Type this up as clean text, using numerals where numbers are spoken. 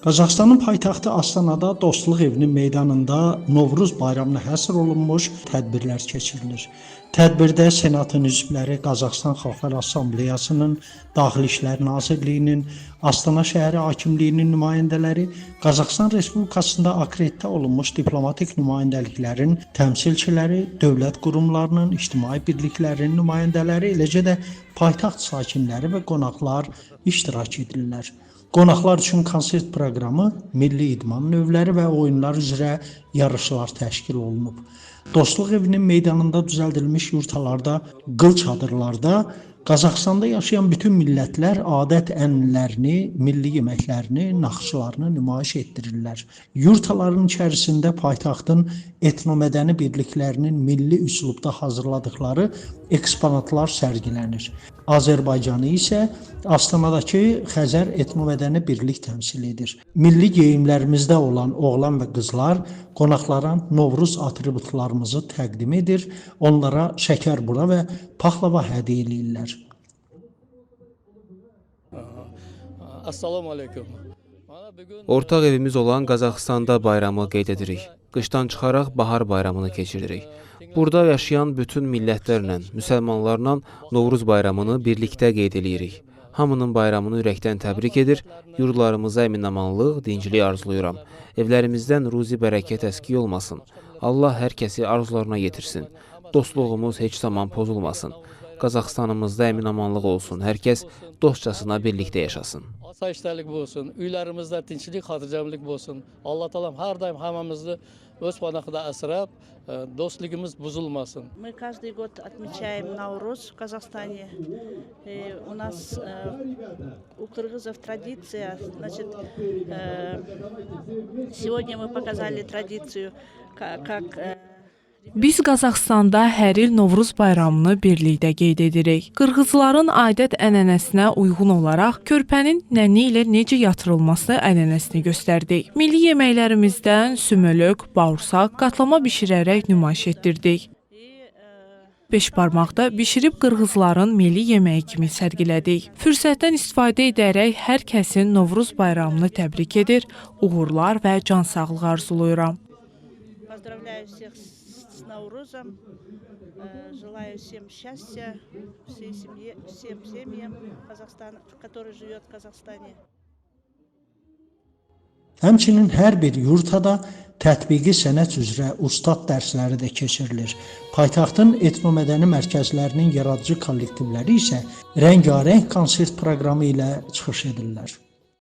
Qazaxıstanın paytaxtı Astanada Dostluq evinin meydanında Novruz bayramına həsr olunmuş tədbirlər keçirilir. Tədbirdə Senatın üzvləri, Qazaxıstan Xalqlar Assambleyasının, Daxili İşlər Nazirliyinin, Astana şəhəri hakimliyinin nümayəndələri, Qazaxıstan Respublikasında akreditə olunmuş diplomatik nümayəndəliklərin təmsilçiləri, dövlət qurumlarının, ictimai birliklərinin nümayəndələri, eləcə də paytaxt sakinləri və qonaqlar iştirak edirlər. Qonaqlar üçün konsert proqramı, milli idman növləri və oyunlar üzrə yarışlar təşkil olunub. Dostluq evinin meydanında düzəldilmiş yurtalarda, qıl çadırlarda Qazaxıstanda yaşayan bütün millətlər adət-ənənələrini, milli yeməklərini, naxışlarını nümayiş etdirirlər. Yurtaların içərisində paytaxtın etnomədəni birliklərinin milli üslubda hazırladıkları eksponatlar sərgilənir. Azərbaycanı isə Astanadakı Xəzər etnomədəni birlik təmsil edir. Milli geyimlərimizdə olan oğlan və qızlar qonaqlara Novruz atributlarımızı təqdim edir, onlara şəkər bura və paxlava hədiyyə eləyirlər. Assalamu aleykum. Ortaq evimiz olan Qazaxıstanda bayramı qeyd edirik. Qışdan çıxaraq bahar bayramını keçiririk. Burada yaşayan bütün millətlərlə, müsəlmanlarla Novruz bayramını birlikdə qeyd edirik. Hamının bayramını ürəkdən təbrik edir, yurdlarımıza əmin-amanlıq, dinclik arzuluyuram. Evlərimizdən ruzi bərəkət əski olmasın. Allah hər kəsi arzularına yetirsin. Dostluğumuz heç zaman pozulmasın. Qazaxıstanımızda əmin-amanlıq olsun. Hər kəs dostcasına birlikdə yaşasın. Asayiştəlik olsun, öylərimizdə tinçlik, xatircəmlik olsun. Allah Taala'm hər daim hamımızı öz panoxida əsrab, dostluğumuz bozulmasın. Мы каждый год отмечаем Наурuz в Казахстане. У нас у кыргызов традиция, значит, сегодня мы показали традицию, как Biz Qazaxıstanda hər il Novruz bayramını birlikdə qeyd edirik. Qırğızların adət-ənənəsinə uyğun olaraq körpənin nənni ilə necə yatırılması ənənəsini göstərdik. Milli yeməklərimizdən sümölök, bağırsaq, qatlama bişirərək nümayiş etdirdik. Beşbarmaqda bişirib qırğızların milli yeməyi kimi sərgilədik. Fürsətdən istifadə edərək hər kəsin Novruz bayramını təbrik edir, uğurlar və can sağlığı arzuluyuram. поздравляю всех с Наурузом, желаю всем счастья, всем семьям Казахстана, который живет в Казахстане. Həmçinin hər bir yurtada tətbiqi sənət üzrə ustad dərsləri də keçirilir. Paytaxtın etnomədəni mərkəzlərinin yaradıcı kollektivləri isə rəngarəng konsert proqramı ilə çıxış edirlər.